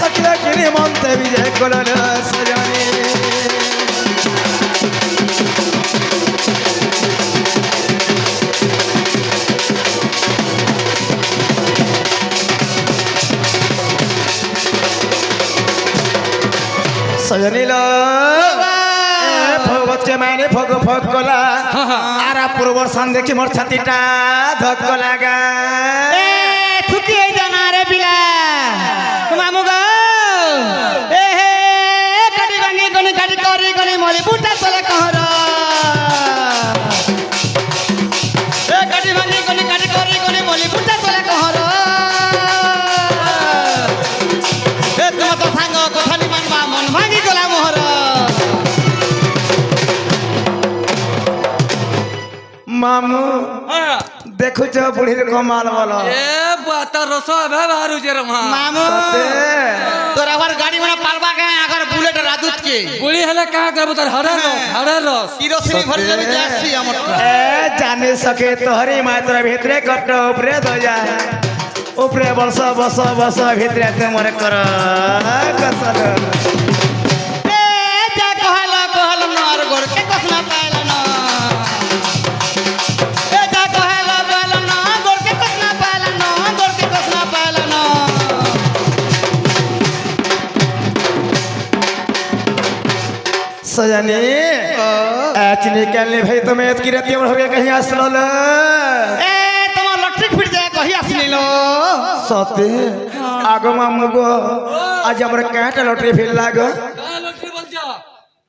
सखिया किरी मनते विजय कोलन सजनी सजनीला भगवत के माने भग भग कला आरा पूर्व सान देखि मोर छातीटा धक लागा ए थुकी है जाना रे बिला मामू गो ए हे कडी भांगी गनी काटी करी गनी मली बुटा तले कहर ए कडी भांगी गनी काटी करी गनी मली बुटा तले कहर ए तुम तो सांग कथानी मानबा मन भांगी गला मोहर मामू देखु छ बुढ़ीर कमाल वाला ए बाता रसो है बारू जे रमा मामू तोरा बार गाड़ी में पालबा के अगर बुलेट रादूत के गुली हले कहां करबो तर हरे रस किरोसिनी भर जबी जासी हमर ए जाने सके तोहरी मात्र भितरे कट ऊपरे दो जा ऊपरे बस बस बस भितरे तुमरे कर कसल ए जा कहल न और गोर के कसना पाइला न ए जा कहल न गोर के कसना पाइला न गोर के कसना पाइला न सजनी आज निकलने भाई तुम्हें की रहती हो गया कहीं असलल ए तुम लॉटरी फिट जाए कही आसनी लो सते आगो मामू गो आज हमरे काटा लॉटरी फिर लागो लटरी बोल जा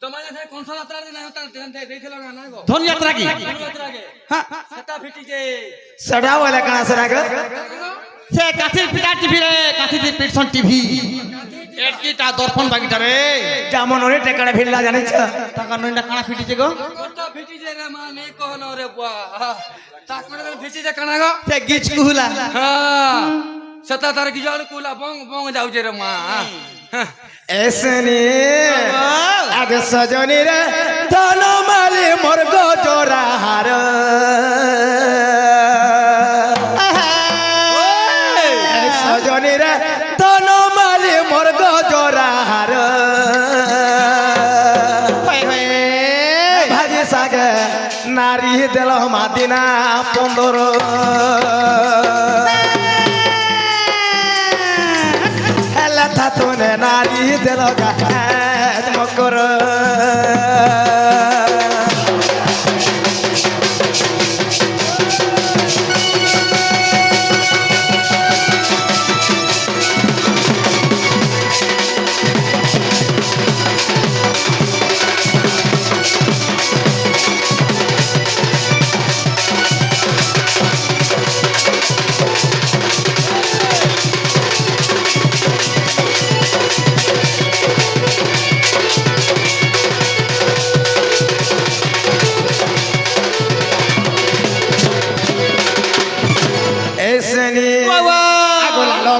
তোমায় যে কোন যাত্রা দিন হতা দেইছিল না না গো धन यात्रा की যাত্রা কে हां সেটা ফিটি যে सड़ा वाला कहां से राग से काठी पिटा टीवी रे काठी दी पिटसन टीवी एडकीटा दर्पण बागीटा रे जामन ओरे टेकड़ा फिर ला जाने छ টাকা নইনা কানা ফিটি যে গো কোটা ফিটি যে রে মানে কোন রে বুয়া তাকরে ফিটি যে কানা গো से गिच कुहुला हां সেটা তার কি জাল কুলা বং বং যাও যে রে মা ऐसने आगे सजनी रे धन माली मोर गो जोरा हार सजनी रे धन माली मोर गो जोरा हार भाजी सागे नारी दिल मादिना 15 था तूने नारी दिल का मकर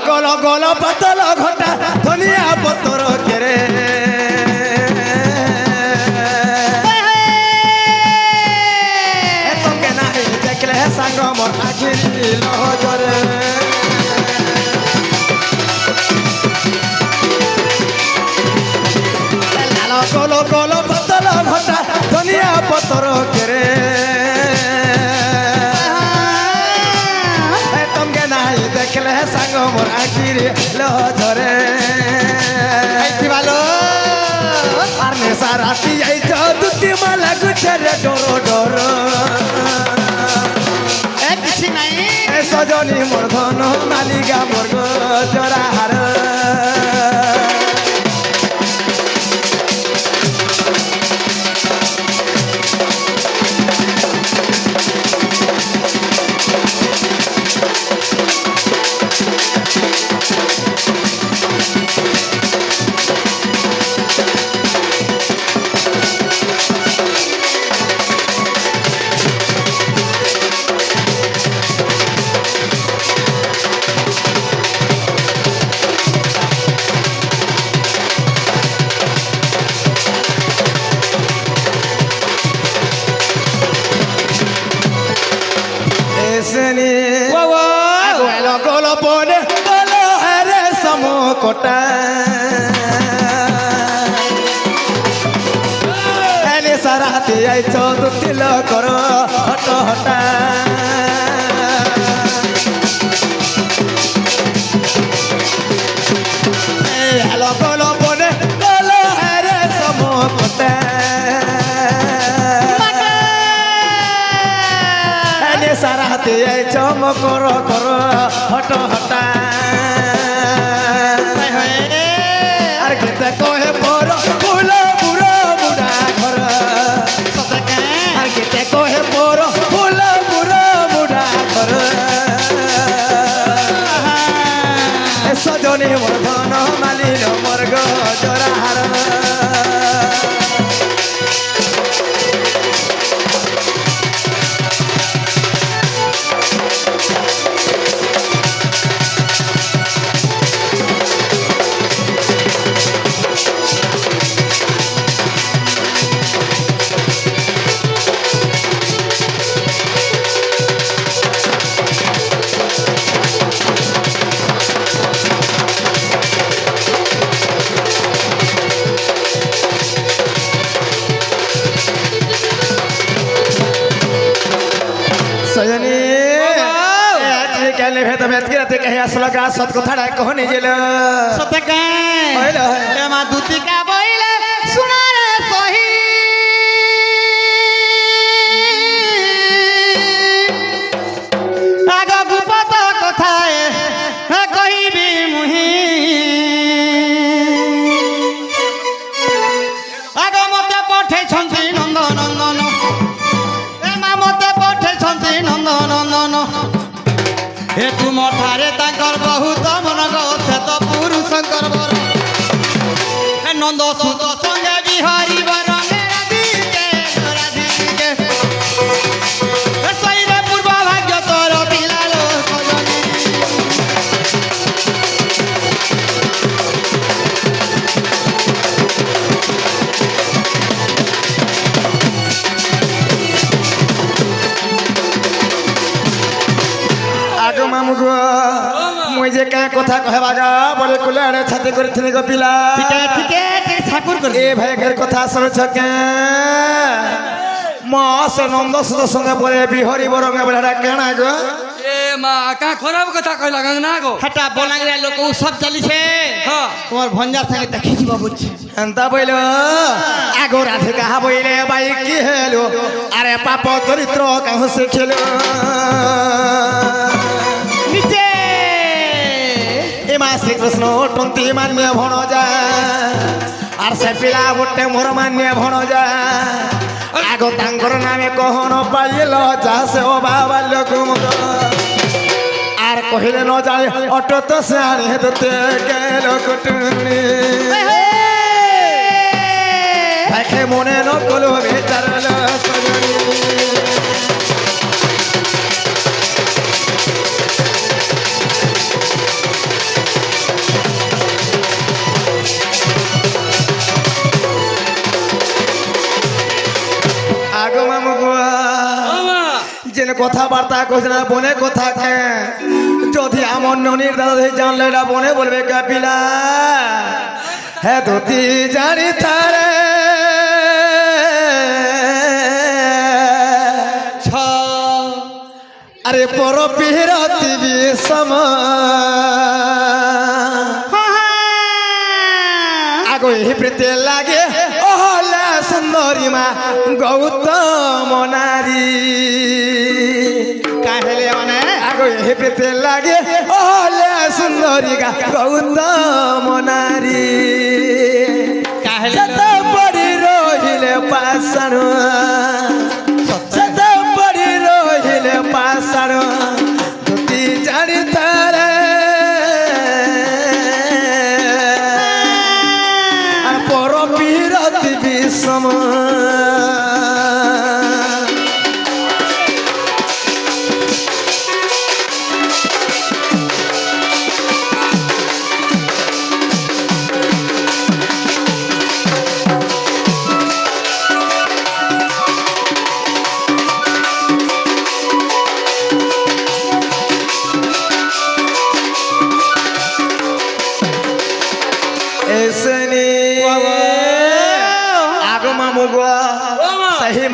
गल गल पतल घटा धनिया पतर केरे तोके नाही देखले संग मोर आखि लहजरे लाल गल गल पतल घटा धनिया पतर केरे देखले संग मोर आखि लहजरे भालो आरने साराती आई जो दुती माला गुछरे डोरो डोरो ए किसी नहीं ए सजनी मोर धन मालिका मोर गो जोरा हार সমকটা এনে সারাতে আইছ দুতিল কর হট হটা হ্যালো কলো বনে কলো হরে সমকটা এনে সারাতে আইছ মকর কর হট হটা আর কেতে কহে পর ফুল বুড়ো বুড়া ঘর আর কেতে কহে পর ফুল বুড়ো বুড়া ঘর সজনে মোর ধন মালিন মোর গজরা হার সজনী কেন ভেদ ভেদ রাতে কহে আসলো গা সত কথাটা কহনি গেল সতে কাই হইল মা দুতিকা বইলে শুনারে সহি আগ গুপত কথায় কহিবি মুহি আগ মতে পঠেইছন্তি নন্দ নন্দন এ মা মতে পঠেইছন্তি নন্দ নন্দন हे तुम ठारे तांकर बहुत मन गो तो पुरुषंकर बर हे नंद सुत संगे बिहारी बर राधे के सैरे पूर्व भाग्य तोर पिलालो सजनी আগ মামু গো মুই যে কা কথা কহবা গা বলে কুলে আড়ে ছাতে করিছিনি গো পিলা ठीक है ठाकुर कर এ ভাই ঘর কথা শুনছ কে মাস নন্দ সুদ সঙ্গে বলে বিহরি বরঙ্গে বলে এটা কেনা গো এ মা কা খরাব কথা কইলা না গো हटा बोलांगरा लोक उ सब चली छे হ্যাঁ তোমার ভঞ্জার সঙ্গে দেখি দিব বুঝছে এন্তা বইল আগো রাধে কাহা বইলে বাই কি হেলো আরে পাপ চরিত্র কাহু শিখিলো নিচে এমা শ্রীকৃষ্ণ টন্তি মান্য ভণ যা আর সে পিলা গোটে মোর মান্য ভণ যা আগো তাঙ্কর নামে কহন পাইল যা সে ও বাবাল্য কুমুদ আর কহিলে ন যায় অট তো সে আনি হেতে গেল কুটুনি দেখে মনে ন কলো বেচারল সজনী আগো মামু গো মামা যেন কথাবার্তা কইছে না বনে কথা কে যদি আমার ননির দাদা জানলে এটা বনে বলবে কাপিলা হ্যাঁ ধুতি জানি তারে ছ আরে পর পিরতি বিষম আগো এই প্রীতি লাগে ওহলা সুন্দরী মা গৌতম নারী কাহেলে মানে আগো এই প্রীতি লাগে ওহলা সুন্দরী গা গৌতম নারী কাহেলে সত পড়ি রহিলে পাষাণ সত পড়ি রহিলে পাষাণ ধুতি জানি তারে আর পর বিরতি বিষম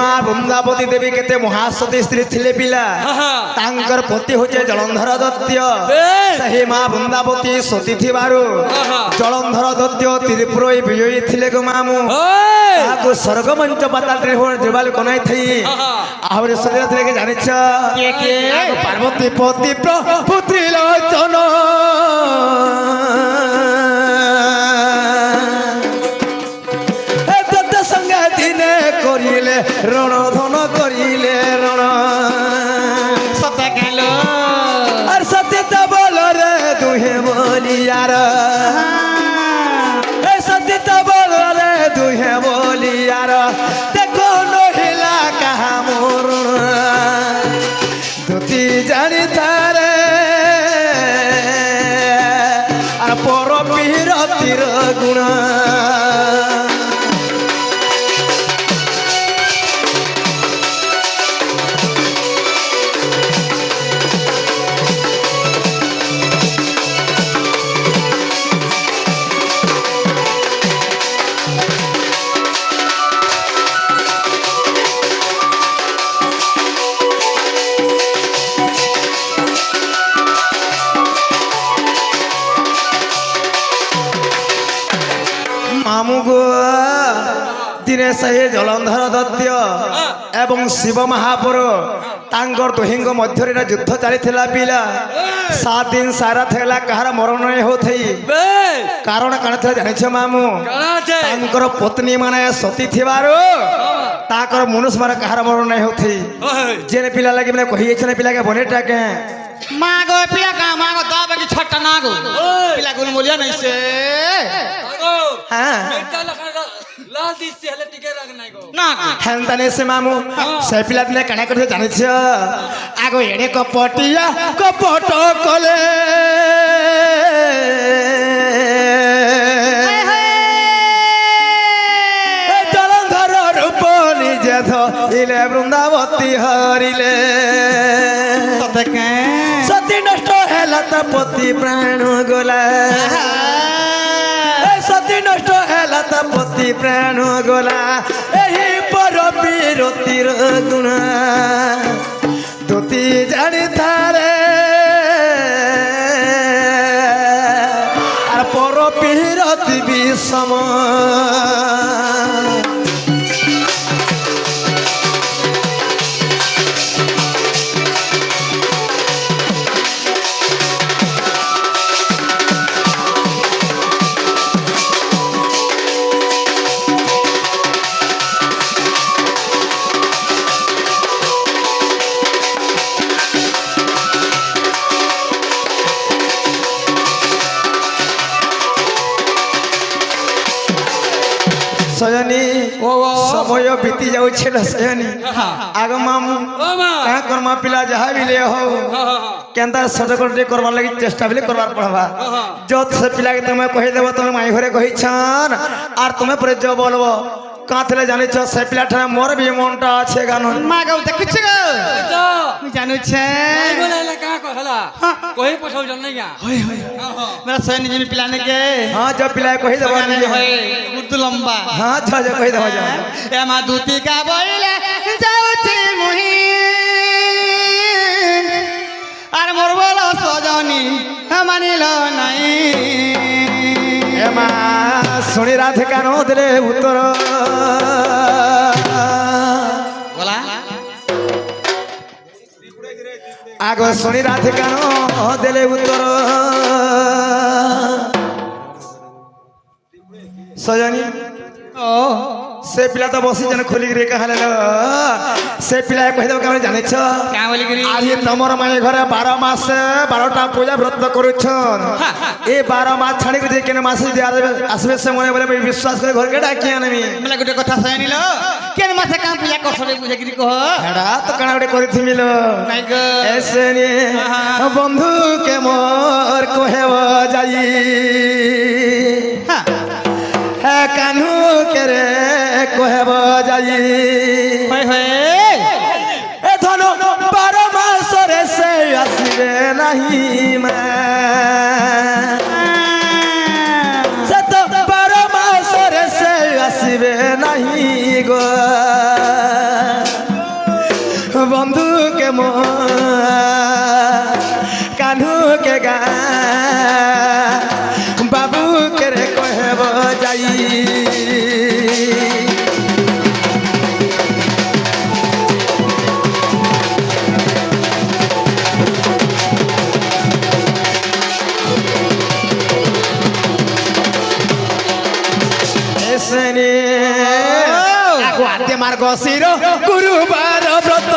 মা বৃন্দাবতী দেবী কেতে মহাসতী স্ত্রী ଥିଲେ পিলা তাঙ্কর পতি হচ্ছে জলন্ধর দত্ত সেই মা বৃন্দাবতী সতী থিবারু জলন্ধর দত্ত ত্রিপুর বিজয়ী ଥିଲେ গো মামু ତାକୁ ସ୍ୱର୍ଗ ମଞ୍ଚ ପାତାଳରେ ଜବାଲ କନାଇ ଥାଇ ଆହୁରି ଶରୀର ଥିଲେ କି ଜାଣିଛ ପାର୍ବତୀ ପତି ପ୍ରଭୁ ତ୍ରିଲୋଚନ ତତ ସଙ୍ଗେ ଦିନେ କରିଲେ ରଣ ଧନ କରିଲେ ରଣ সতে গেল আর সতী ତ বলরে দুহে বলিয়ার সতী তো বলরে দুহে বলিয়ার দেখো নহিলা কাহা মোর দুতি জানি তারে আর পর বিরতির গুণ মামু গো দিনে সেই জলন্ধর দত্ত এবং শিব মহাপুর তাঙ্কর দুহিঙ্গ মধ্যে যুদ্ধ চালিଥିଲା পিলা 7 দিন সারা থেলা কাହାର মରଣ নাই হোথই কারণ কাণ ଥିଲା জানিছ মামু তাঙ্কর পত্নী মানে সতী থিবারু তাকর মনুষ্য মানে কাହାର মରଣ নাই হোথই জেনে পিলা লাগি মানে কহিছে না পিলাকে বনেটাকে মা গো পিলা কা মা গো দাবে কি ছট্টা না গো পিলা গুন বলিয়া নাই সে হ্যাঁ লাল দিছে হেলে টিকে রাখ নাই গো না হেন্তানে সে মামু সে পিলা দিনে কানা করে জানিছ আগো এড়ে কপটিয়া কপট কলে জলন্ধর রূপ নিজে ধরিলে বৃন্দাবতী হরিলে সতে কে সতী নষ্ট হেলা তা পতি প্রাণ গোলা সতী নষ্ট হেলা তা পতি প্রাণ গোলা এই পর বিরতির গুণ দুতি জানি তারে আর পর বিরতি বিষম সজনী সময় বিতি যাচ্ছে না সজনী আগ মামু কাঁ কর্মা পিলা যাহা বিলে হো কেনতা সটকটে করবার লাগি চেষ্টা বিলে করবার পড়বা যত সে পিলাকে তুমি কহি দেব তুমি মাই ঘরে কহিছান আর তুমি পরে যে বলবো কাঁথলে জানিছ সে পিলাটা মোর বি মনটা আছে গান মা গো দেখছ গো জানুছে বলে কা কহলা কই পঠাও জান নাই গা होय होय मेरा सैनी जी पिलाने के हाँ जो पिला कही देव होय उर्दू लंबा हाँ जो कही देव जा ए मा दूती का बोले जाउती मुही আর মোর বল সজনী মানিল নাই এমা শুনি রাধে কান দিলে উত্তর বলা আগ শুনি রাধে কান দিলে উত্তর সজনী ও से पिला तो बसी जन खोली रे कहले से पिला कहि देब केमन जाने छ का बोली गरी आज तमर माई घरे 12 मास 12टा पूजा व्रत करूछन ए 12 मास छाड़ी के केन मास दे आसबे से मने बोले विश्वास करे घर के डाकी आनमी मला गुटे कथा सैनिलो केन मासे काम पूजा करसले बुझे गिरी कह हेडा तो कणा गुटे करिथि मिलो নাই গো ऐसे ने बंधु के मोर कोहेव जाई है कान्हू के रे कोहेव जाई होय होय ए धनो 12 मास रे से आसीबे नहीं मैं से तो 12 मास रे से आसीबे नहीं गो কে গা বাবু কে রে কহেব যাই এসেনি আগুয়াতে মার্গ শির গুরুবার ব্রত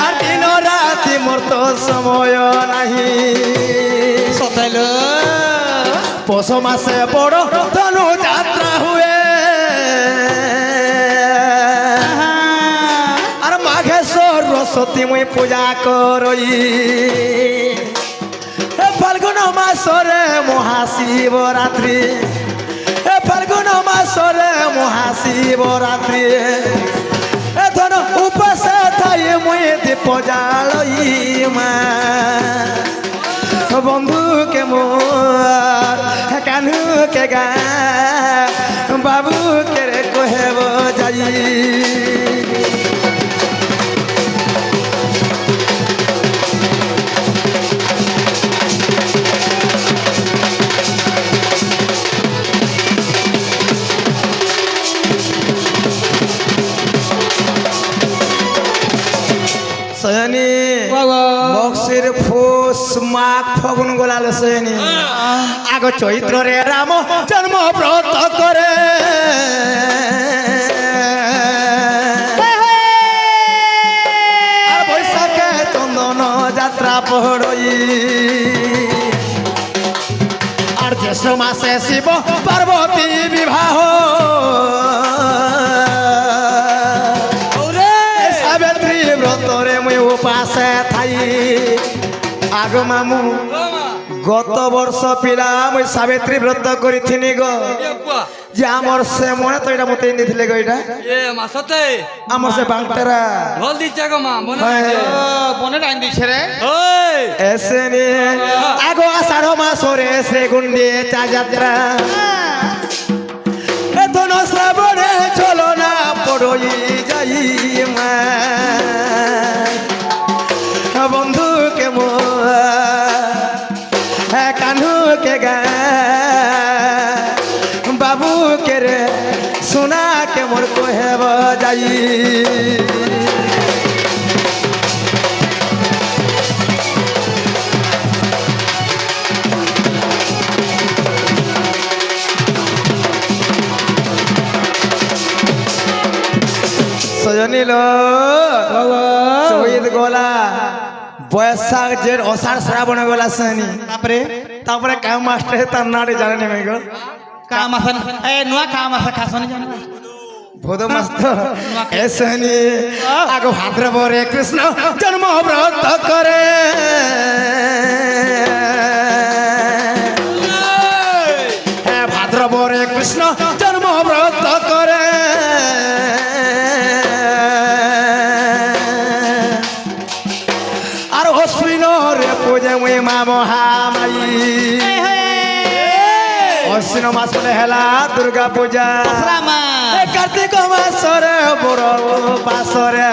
আর দিন রাতি মোর তো সময় নাহি সতেল পৌষ মাসে বড় ধনু যাত্রা হুয়ে আর মাঘে সরস্বতী মুই পূজা করই হে ফাল্গুন মাসরে মহাশিবরাত্রি হে ফাল্গুন মাসরে মহাশিবরাত্রি এ ধন উপাসে থাই মুই দীপ জালই মা বন্ধুকে মোর কানুকে গা বাবুকে রে কহেব যাই সয়নি বক্সির ফুস মাঘ ফগুন গোলাল সয়নি আগ চৈত্রে রাম জন্ম ব্রত করে আর বৈশাখে চন্দন যাত্রা পড়ই আর জ্যৈষ্ঠ মাসে শিব পার্বতী বিবাহ সাবিত্রী ব্রতরে মুই উপাসে থাই আগ মামু গত বর্ষ পিলা মুই সাবিত্রী ব্রত করিথিনি গো যে আমার সে মনে তো এটা মতে দিছিলে গো এটা এ মাসতে আমার সে বাংটারা ভাল দিচ্ছে গো মা মনে বনে টাইম দিছে রে ওই এসেনি আগো আষাঢ় মাসরে সে গুন্ডে চা যাত্রা এ ধন শ্রাবণে চলো না পড়ই যাই মা বন্ধুকে মো কানুকে গা বাবুকে রে সোনাকে মোর কহেব যাই সজনিল চৈত গলা বৈশাখ জেঠ অষাঢ় শ্রাবণ গলা সনি তারপরে কাম মাস্টার তার নাড়ে জানে নেমে গো কাম আসন এ নুয়া কাম আসা খাসনি জানো ভোদ মাস্টার এসনি আগ ভাদ্রবরে কৃষ্ণ জন্ম ব্রত করে ভাদ্রবরে কৃষ্ণ জন্ম ব্রত করে আর অশ্বিন রে পূজে মুই মা মহামাই অশ্বিন মাস বলে হেলা দুর্গা পূজা কার্তিক মাসরে বড় পাশরে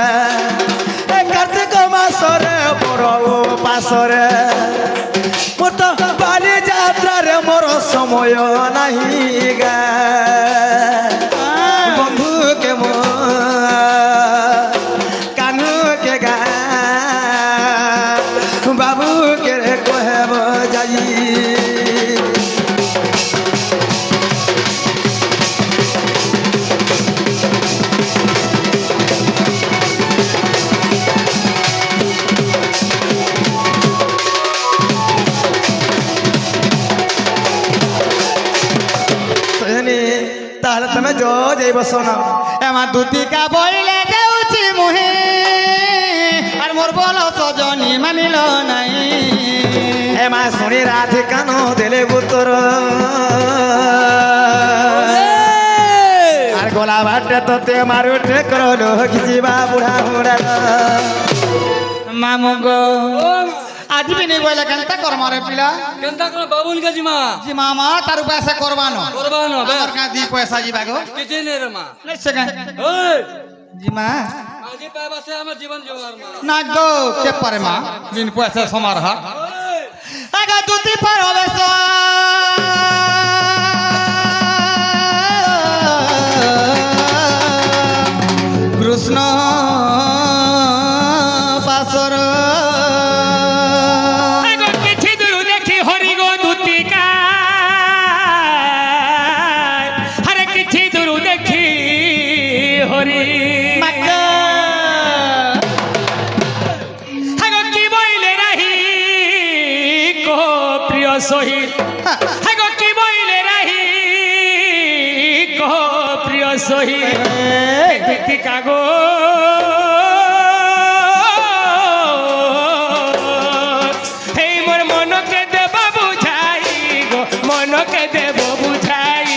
কার্তিক মাসরে বড় পাশরে মোর তো বালি যাত্রারে মোর সময় নাহি গা বন্ধুকে মো কানুকে গা বাবুকে রে কহেব যাই তাহলে তুমি যো যাইব শোনা এমা দুতিকা বইলে যাউছি মুহে আর মোর বল সজনী মানিল নাই এমা শুনি রাধে কানো দেলে বুতর আর গোলা বাটে তোতে মারু ঠেকর লোক ଯିବା বুড়া বুড়া মামু গো আজি বিনি বইলে কেনতা করমারে পিলা কেনতা কোন বাবুন কাজি মা জি মামা তার পয়সা করবানো করবানো বে আর কা দি পয়সা জিবা গো কিছু নেই রে মা নিশ্চয় ওই জি মা আজি পাইব আছে আমার জীবন জোয়ার মা না গো কে পারে মা বিন পয়সা সমার হাট আগা দুটি পার হবে কৃষ্ণ পাশর କିଛି ଦୂର ଦେଖି ହରି ଗୋ ଦୁତିକା ହରେ କିଛି ଦୂର ଦେଖି ହରି ହାଗ କି ବଇଲେ ରାହି କହ ପ୍ରିୟ ସହି ହାଗ କି ବଇଲେ ରାହି କହ ପ୍ରିୟ ସହି ଦୁତିକା ଗো মনকে দেব বুঝাই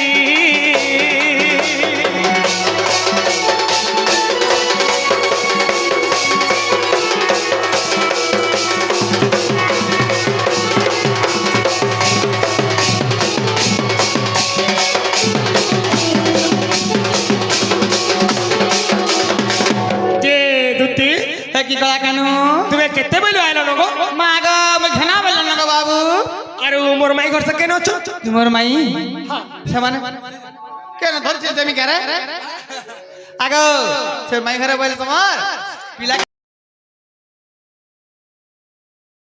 দুতি কি কলা কেন তুমি কেতে বেলু আইল নগো মা গো আমি ঘেনা বেল না গো বাবু আর মোর মাই ঘর কেন অছ তোমার মাই সেমানে কেন ধরছি তুমি কেরে আগো সে মাই ঘরে বলে তোমার পিলা